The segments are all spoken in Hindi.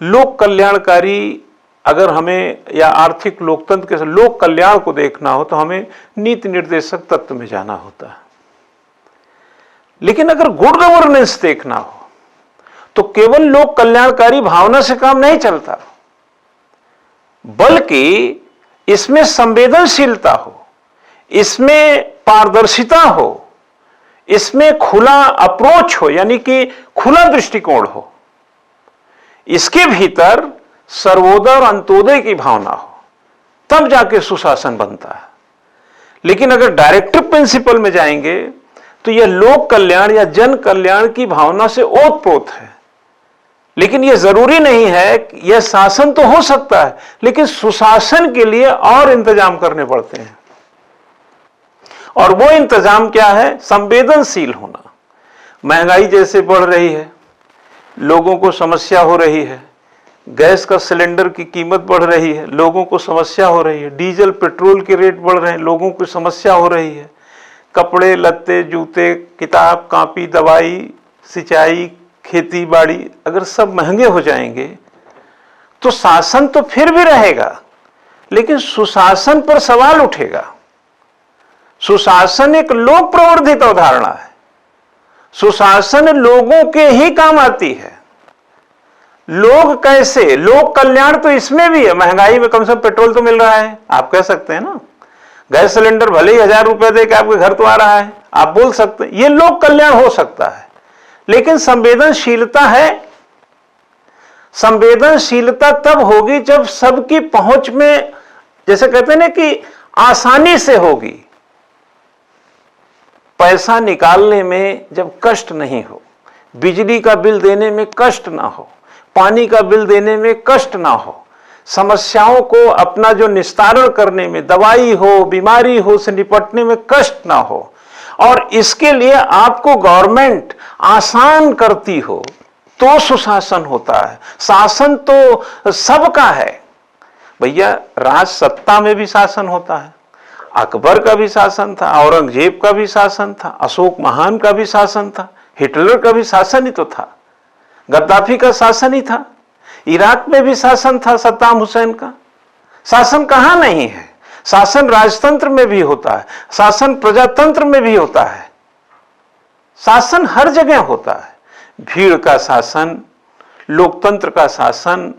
लोक कल्याणकारी अगर हमें या आर्थिक लोकतंत्र के लोक कल्याण को देखना हो तो हमें नीति निर्देशक तत्व में जाना होता है। लेकिन अगर गुड गवर्नेंस देखना हो तो केवल लोक कल्याणकारी भावना से काम नहीं चलता, बल्कि इसमें संवेदनशीलता हो, इसमें पारदर्शिता हो, इसमें खुला अप्रोच हो, यानी कि खुला दृष्टिकोण हो, इसके भीतर सर्वोदय और अंत्योदय की भावना हो, तब जाके सुशासन बनता है। लेकिन अगर डायरेक्टिव प्रिंसिपल में जाएंगे तो यह लोक कल्याण या जन कल्याण की भावना से ओतप्रोत है। लेकिन यह जरूरी नहीं है, यह शासन तो हो सकता है, लेकिन सुशासन के लिए और इंतजाम करने पड़ते हैं। और वो इंतजाम क्या है? संवेदनशील होना। महंगाई जैसे बढ़ रही है, लोगों को समस्या हो रही है, गैस का सिलेंडर की कीमत बढ़ रही है, लोगों को समस्या हो रही है, डीजल पेट्रोल के रेट बढ़ रहे हैं, लोगों को समस्या हो रही है, कपड़े लत्ते जूते किताब कॉपी दवाई सिंचाई खेती बाड़ी अगर सब महंगे हो जाएंगे तो शासन तो फिर भी रहेगा, लेकिन सुशासन पर सवाल उठेगा। सुशासन एक लोक प्रवर्धित अवधारणा है, सुशासन लोगों के ही काम आती है। लोग कैसे? लोक कल्याण तो इसमें भी है। महंगाई में कम से कम पेट्रोल तो मिल रहा है, आप कह सकते हैं ना। गैस सिलेंडर भले ही 1000 रुपए दे के आपके घर तो आ रहा है, आप बोल सकते हैं ये लोक कल्याण हो सकता है। लेकिन संवेदनशीलता है, संवेदनशीलता तब होगी जब सबकी पहुंच में, जैसे कहते हैं ना कि आसानी से होगी। पैसा निकालने में जब कष्ट नहीं हो, बिजली का बिल देने में कष्ट ना हो, पानी का बिल देने में कष्ट ना हो, समस्याओं को अपना जो निस्तारण करने में, दवाई हो बीमारी हो से निपटने में कष्ट ना हो, और इसके लिए आपको गवर्नमेंट आसान करती हो, तो सुशासन होता है। शासन तो सबका है भैया। राज सत्ता में भी शासन होता है। अकबर का भी शासन था, औरंगजेब का भी शासन था, अशोक महान का भी शासन था, हिटलर का भी शासन ही तो था, गद्दाफी का शासन ही था, इराक में भी शासन था सद्दाम हुसैन का। शासन कहां नहीं है? शासन राजतंत्र में भी होता है, शासन प्रजातंत्र में भी होता है, शासन हर जगह होता है। भीड़ का शासन, लोकतंत्र का शासन,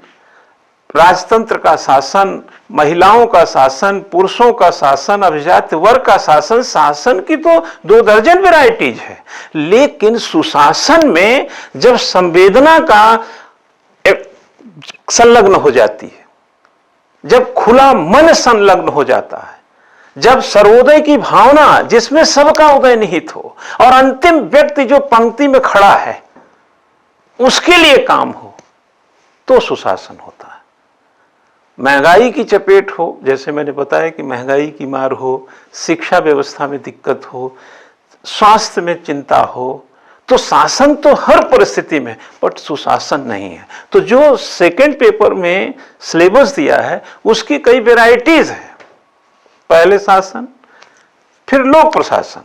राजतंत्र का शासन, महिलाओं का शासन, पुरुषों का शासन, अभिजात वर्ग का शासन। शासन की तो 2 दर्जन वैरायटीज है। लेकिन सुशासन में जब संवेदना का संलग्न हो जाती है, जब खुला मन संलग्न हो जाता है, जब सर्वोदय की भावना जिसमें सबका उदय निहित हो और अंतिम व्यक्ति जो पंक्ति में खड़ा है उसके लिए काम हो, तो सुशासन होता है। महंगाई की चपेट हो, जैसे मैंने बताया कि महंगाई की मार हो, शिक्षा व्यवस्था में दिक्कत हो, स्वास्थ्य में चिंता हो, तो शासन तो हर परिस्थिति में, बट सुशासन नहीं है। तो जो सेकंड पेपर में सिलेबस दिया है उसकी कई वेराइटीज है। पहले शासन, फिर लोक प्रशासन,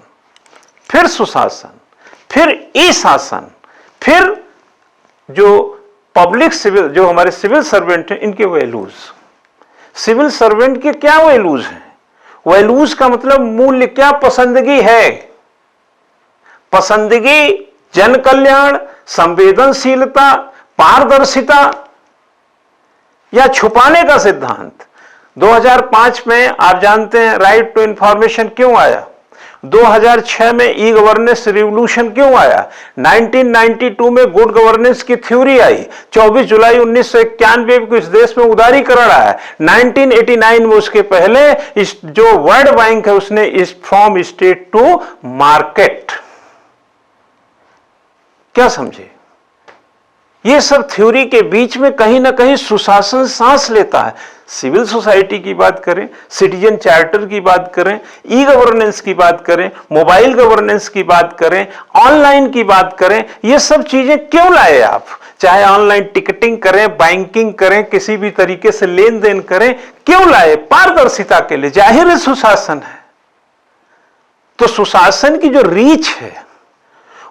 फिर सुशासन, फिर ई शासन, फिर जो पब्लिक सिविल, जो हमारे सिविल सर्वेंट हैं, इनके वैल्यूज। सिविल सर्वेंट के क्या वैल्यूज हैं? वैल्यूज का मतलब मूल्य क्या? पसंदगी है। पसंदगी, जन कल्याण, संवेदनशीलता, पारदर्शिता या छुपाने का सिद्धांत। 2005 में आप जानते हैं राइट टू इंफॉर्मेशन क्यों आया? 2006 में ई गवर्नेंस रिवॉल्यूशन क्यों आया? 1992 में गुड गवर्नेंस की थ्योरी आई। 24 जुलाई 1991 को इस देश में उदारीकरण आया। 1989 में उसके पहले इस जो वर्ल्ड बैंक है उसने इस फ्रॉम स्टेट टू मार्केट, क्या समझे? ये सब थ्योरी के बीच में कहीं ना कहीं सुशासन सांस लेता है। सिविल सोसाइटी की बात करें, सिटीजन चार्टर की बात करें, ई गवर्नेंस की बात करें, मोबाइल गवर्नेंस की बात करें, ऑनलाइन की बात करें, ये सब चीजें क्यों लाए आप? चाहे ऑनलाइन टिकटिंग करें, बैंकिंग करें, किसी भी तरीके से लेन देन करें, क्यों लाए? पारदर्शिता के लिए। जाहिर है सुशासन है। तो सुशासन की जो रीच है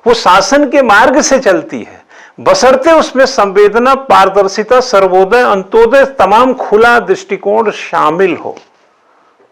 वो शासन के मार्ग से चलती है। बशर्ते उसमें संवेदना, पारदर्शिता, सर्वोदय, अंत्योदय, तमाम खुला दृष्टिकोण शामिल हो।